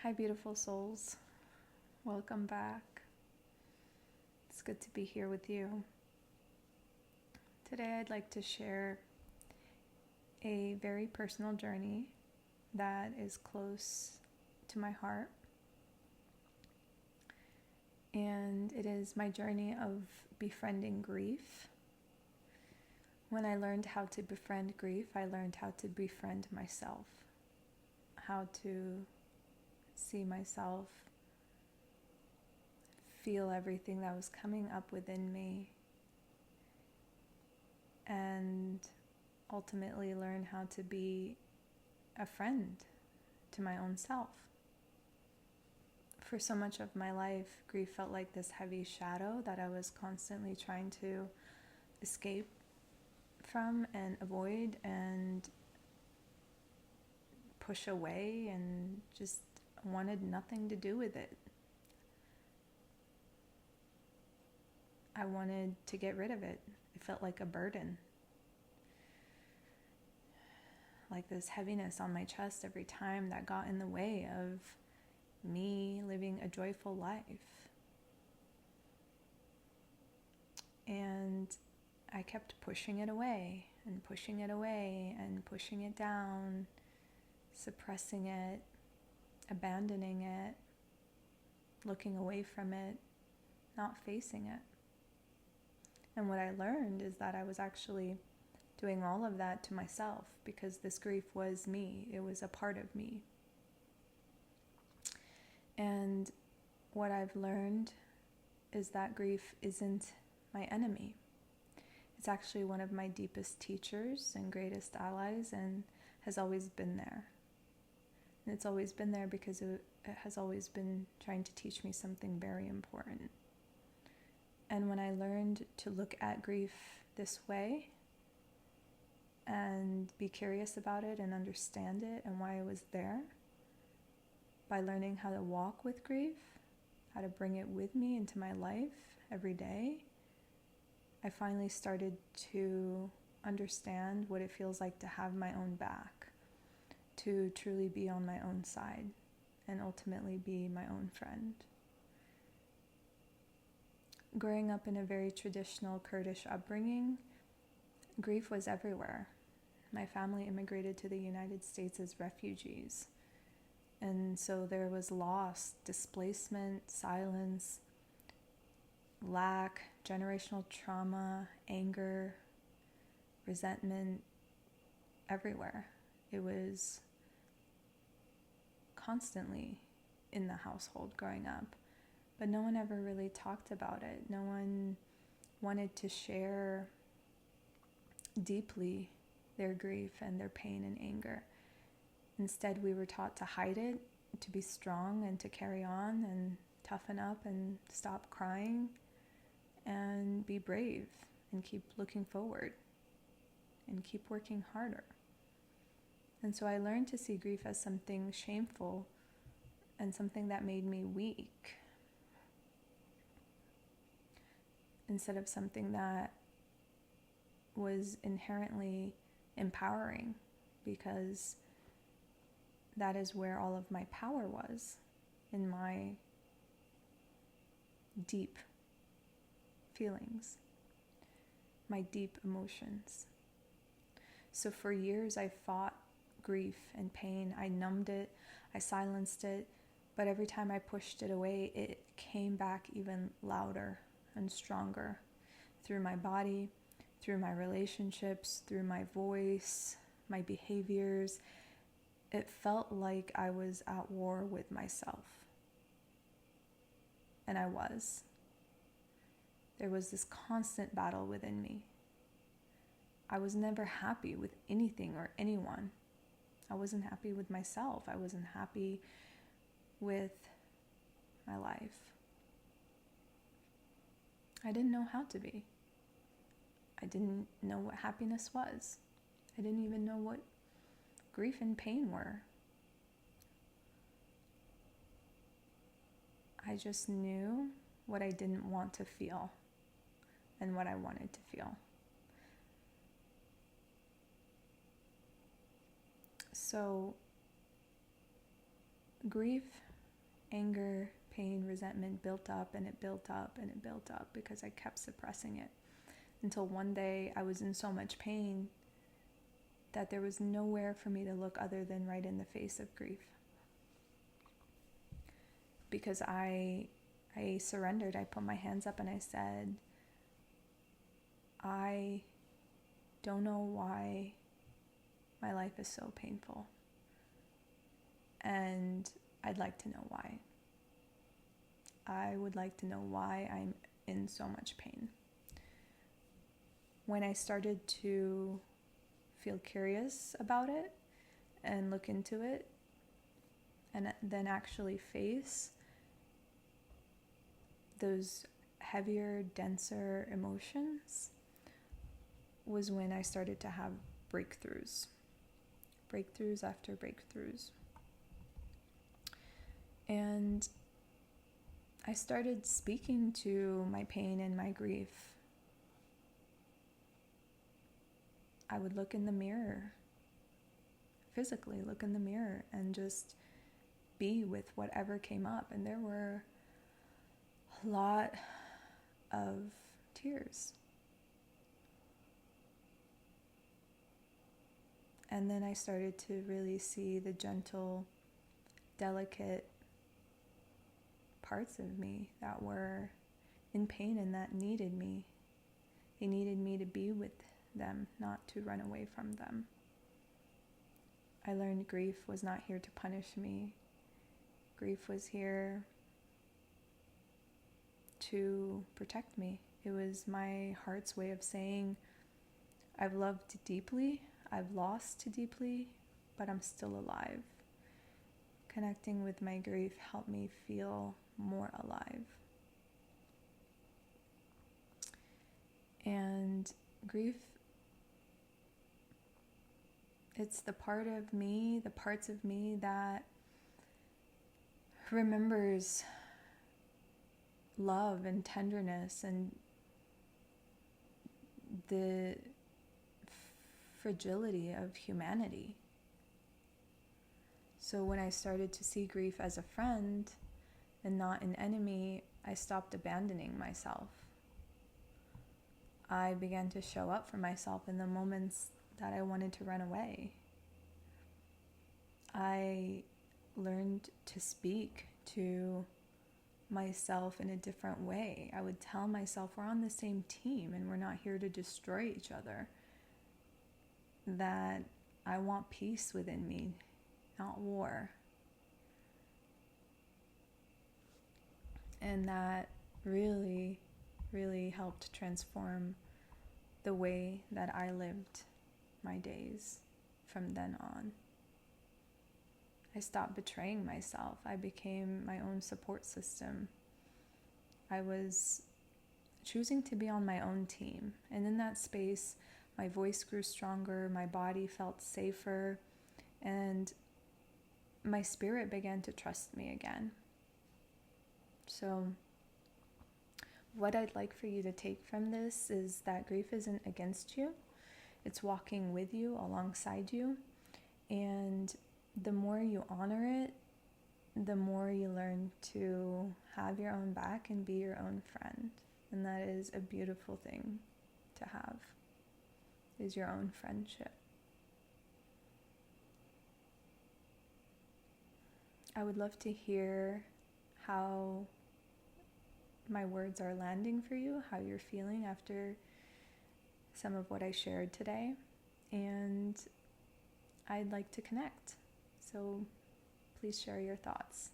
Hi, beautiful souls. Welcome back. It's good to be here with you. Today, I'd like to share a very personal journey that is close to my heart. And it is my journey of befriending grief. When I learned how to befriend grief, I learned how to befriend myself, how to see myself, feel everything that was coming up within me, and ultimately learn how to be a friend to my own self. For so much of my life, grief felt like this heavy shadow that I was constantly trying to escape from and avoid and push away, and just wanted nothing to do with it. I wanted to get rid of it. It felt like a burden, like this heaviness on my chest every time that got in the way of me living a joyful life. And I kept pushing it away and pushing it away and pushing it down, suppressing it, abandoning it, looking away from it, not facing it. And what I learned is that I was actually doing all of that to myself, because this grief was me. It was a part of me. And what I've learned is that grief isn't my enemy. It's actually one of my deepest teachers and greatest allies, and has always been there. And it's always been there because it has always been trying to teach me something very important. And when I learned to look at grief this way and be curious about it and understand it and why it was there, by learning how to walk with grief, how to bring it with me into my life every day, I finally started to understand what it feels like to have my own back, to truly be on my own side, and ultimately be my own friend. Growing up in a very traditional Kurdish upbringing, grief was everywhere. My family immigrated to the United States as refugees. And so there was loss, displacement, silence, lack, generational trauma, anger, resentment, everywhere. It was constantly in the household growing up. But no one ever really talked about it. No one wanted to share deeply their grief and their pain and anger. Instead, we were taught to hide it, to be strong and to carry on and toughen up and stop crying and be brave and keep looking forward and keep working harder. And so I learned to see grief as something shameful and something that made me weak, instead of something that was inherently empowering, because that is where all of my power was, in my deep feelings, my deep emotions. So for years I fought grief and pain. I numbed it, I silenced it, but every time I pushed it away, it came back even louder and stronger, through my body, through my relationships, through my voice, my behaviors. It felt like I was at war with myself. And I was. There was this constant battle within me. I was never happy with anything or anyone. I wasn't happy with myself. I wasn't happy with my life. I didn't know how to be. I didn't know what happiness was. I didn't even know what grief and pain were. I just knew what I didn't want to feel and what I wanted to feel. So grief, anger, pain, resentment built up and it built up and it built up because I kept suppressing it until one day I was in so much pain that there was nowhere for me to look other than right in the face of grief. Because I surrendered. I put my hands up and I said, I don't know why my life is so painful. And I'd like to know why. I would like to know why I'm in so much pain. When I started to feel curious about it and look into it and then actually face those heavier, denser emotions was when I started to have breakthroughs after breakthroughs. And I started speaking to my pain and my grief. I would look in the mirror, physically look in the mirror and just be with whatever came up. And there were a lot of tears. And then I started to really see the gentle, delicate parts of me that were in pain and that needed me. They needed me to be with them, not to run away from them. I learned grief was not here to punish me. Grief was here to protect me. It was my heart's way of saying, I've loved deeply, I've lost deeply, but I'm still alive. Connecting with my grief helped me feel more alive. And grief, it's the part of me, the parts of me that remembers love and tenderness and the fragility of humanity. So when I started to see grief as a friend and not an enemy, I stopped abandoning myself. I began to show up for myself in the moments that I wanted to run away. I learned to speak to myself in a different way. I would tell myself we're on the same team and we're not here to destroy each other. That I want peace within me, not war. And that really, really helped transform the way that I lived my days from then on. I stopped betraying myself. I became my own support system. I was choosing to be on my own team. And in that space, my voice grew stronger, my body felt safer, and my spirit began to trust me again. So what I'd like for you to take from this is that grief isn't against you. It's walking with you, alongside you. And the more you honor it, the more you learn to have your own back and be your own friend. And that is a beautiful thing to have, is your own friendship. I would love to hear how my words are landing for you, how you're feeling after some of what I shared today. And I'd like to connect. So please share your thoughts.